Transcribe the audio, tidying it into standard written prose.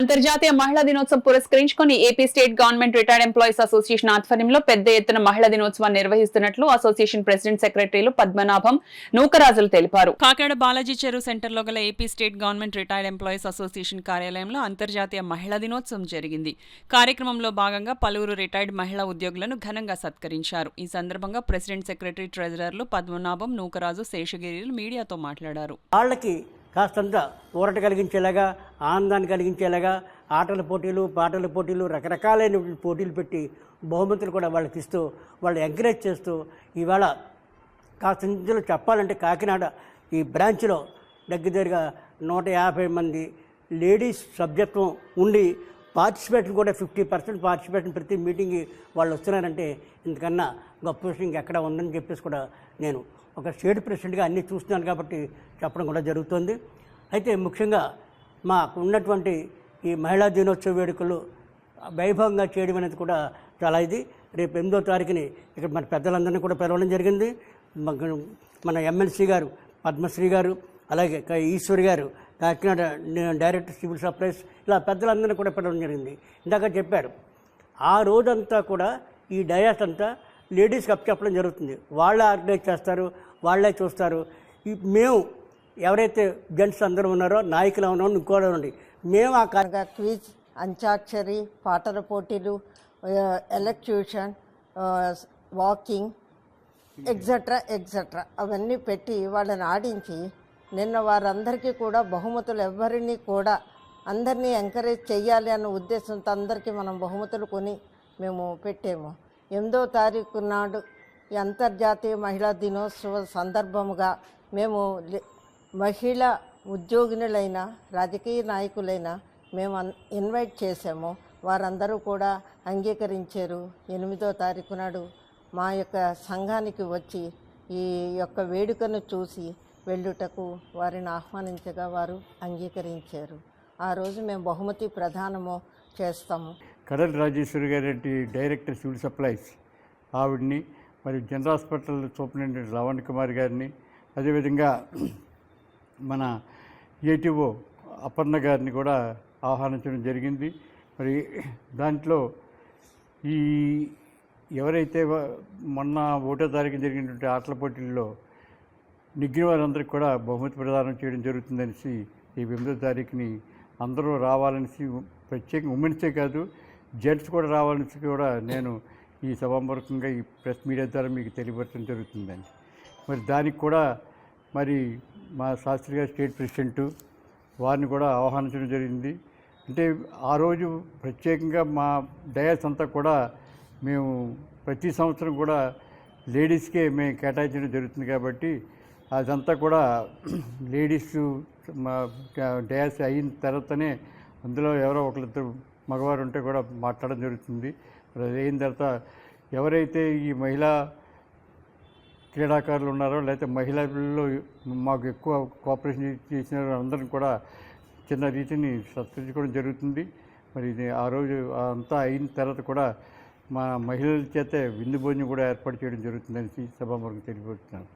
అంతర్జాతీయ మహిళా దినోత్సవం పురస్కరించుకుని AP state government retired employees association ఆధ్వర్యంలో పెద్ద ఎత్తున మహిళా దినోత్సవాన్ని నిర్వహిస్తున్నట్లు అసోసియేషన్ ప్రెసిడెంట్ సెక్రటరీలు పద్మనాభం నూకరాజులు తెలిపారు. కాకినాడ బాలాజీ చెరువు సెంటర్లో గల AP state government retired employees association కార్యాలయంలో అంతర్జాతీయ మహిళా దినోత్సవం జరిగింది. కార్యక్రమంలో భాగంగా పలువురు రిటైర్డ్ మహిళా ఉద్యోగులను ఘనంగా సత్కరించారు. ఈ సందర్భంగా ప్రెసిడెంట్ సెక్రటరీ ట్రెజరర్లు పద్మనాభం నూకరాజు శేషగిరిలు మీడియాతో మాట్లాడారు. కాస్తంత ఊరట కలిగించేలాగా, ఆనందాన్ని కలిగించేలాగా ఆటల పోటీలు, పాటల పోటీలు, రకరకాలైన పోటీలు పెట్టి బహుమతులు కూడా వాళ్ళకి ఇస్తూ వాళ్ళు ఎంకరేజ్ చేస్తూ ఇవాళ కాస్త ఇందులో చెప్పాలంటే కాకినాడ ఈ బ్రాంచ్లో దగ్గరగా 150 మంది లేడీస్ సభ్యత్వం ఉండి పార్టిసిపేషన్ కూడా 50% పార్టిసిపేషన్ ప్రతి మీటింగ్కి వాళ్ళు వస్తున్నారంటే ఇంతకన్నా గొప్ప విషయం ఇంకెక్కడ ఉందని చెప్పేసి కూడా నేను ఒక స్టేట్ ప్రెసిడెంట్గా అన్నీ చూస్తున్నాను కాబట్టి చెప్పడం కూడా జరుగుతుంది. అయితే ముఖ్యంగా మాకు ఉన్నటువంటి ఈ మహిళా దినోత్సవ వేడుకలు వైభవంగా చేయడం అనేది కూడా చాలా ఇది. రేపు 8వ తారీఖుని ఇక్కడ మన పెద్దలందరినీ కూడా పిలవడం జరిగింది. మన ఎమ్మెల్సీ గారు పద్మశ్రీ గారు, అలాగే ఈశ్వరి గారు, కాకినాడ డైరెక్టర్ సివిల్ సప్లైస్, ఇలా పెద్దలందరినీ కూడా పిలవడం జరిగింది. ఇందాక చెప్పారు ఆ రోజంతా కూడా ఈ డయాస్ అంతా లేడీస్కి అప్పచెప్పడం జరుగుతుంది. వాళ్ళే ఆర్గనైజ్ చేస్తారు, వాళ్ళే చూస్తారు. మేము ఎవరైతే జెంట్స్ అందరూ ఉన్నారో నాయకులు ఉన్నారో ఇంకోటి ఉండి మేము ఆ క్విజ్, అంత్యాక్షరి, పాటల పోటీలు, ఎలక్యూషన్, వాకింగ్ ఎగ్జెట్రా అవన్నీ పెట్టి వాళ్ళని ఆడించి నిన్న వారందరికీ కూడా బహుమతులు ఎవరిని కూడా అందరినీ ఎంకరేజ్ చేయాలి అన్న ఉద్దేశంతో అందరికీ మనం బహుమతులు కొని మేము పెట్టాము. 8వ తారీఖు నాడు ఈ అంతర్జాతీయ మహిళా దినోత్సవ సందర్భముగా మేము మహిళా ఉద్యోగినులైన రాజకీయ నాయకులైన మేము ఇన్వైట్ చేసాము. వారందరూ కూడా అంగీకరించారు. 8వ తారీఖు నాడు మా యొక్క సంఘానికి వచ్చి ఈ యొక్క వేడుకను చూసి వెళ్ళుటకు వారిని ఆహ్వానించగా వారు అంగీకరించారు. ఆ రోజు మేము బహుమతి ప్రదానము చేస్తాము. కడల్ రాజేశ్వరి గారి డైరెక్టర్ సివిల్ సప్లైస్ ఆవిడ్ని, మరియు general hospital superintendent Lavan Kumar గారిని, అదేవిధంగా మన ఏటీఓ అపర్ణ గారిని కూడా ఆహ్వానించడం జరిగింది. మరి దాంట్లో ఈ ఎవరైతే మొన్న 1వ తారీఖు జరిగినటువంటి ఆటల పోటీల్లో నెగ్గిన వారందరికీ కూడా బహుమతి ప్రదానం చేయడం జరుగుతుందనేసి ఈ 8వ తారీఖుని అందరూ రావాలనేసి, ప్రత్యేకంగా ఉమెన్సే కాదు జెంట్స్ కూడా రావాలనేసి కూడా నేను ఈ సభాముఖంగా ఈ ప్రెస్ మీడియా ద్వారా మీకు తెలియపరచడం జరుగుతుందండి. మరి దానికి కూడా మరి మా శాస్త్రి గారు స్టేట్ ప్రెసిడెంటు వారిని కూడా ఆహ్వానించడం జరిగింది. అంటే ఆ రోజు ప్రత్యేకంగా మా డయాస్ అంతా కూడా మేము ప్రతి సంవత్సరం కూడా లేడీస్కే మేము కేటాయించడం జరుగుతుంది కాబట్టి అదంతా కూడా లేడీస్ మా డయాస్ అయిన తర్వాతనే అందులో ఎవరో ఒకరిద్దరు మగవారు ఉంటే కూడా మాట్లాడడం జరుగుతుంది. అది అయిన తర్వాత ఎవరైతే ఈ మహిళా క్రీడాకారులు ఉన్నారో లేకపోతే మహిళల్లో మాకు ఎక్కువ కోఆపరేషన్ చేసిన అందరిని కూడా చిన్న రీతిని సత్కరించుకోవడం జరుగుతుంది. మరి ఇది ఆ రోజు అంతా అయిన తర్వాత కూడా మా మహిళల చేతే విందు భోజనం కూడా ఏర్పాటు చేయడం జరుగుతుందని సభాముఖంగా తెలియపరుస్తున్నాను.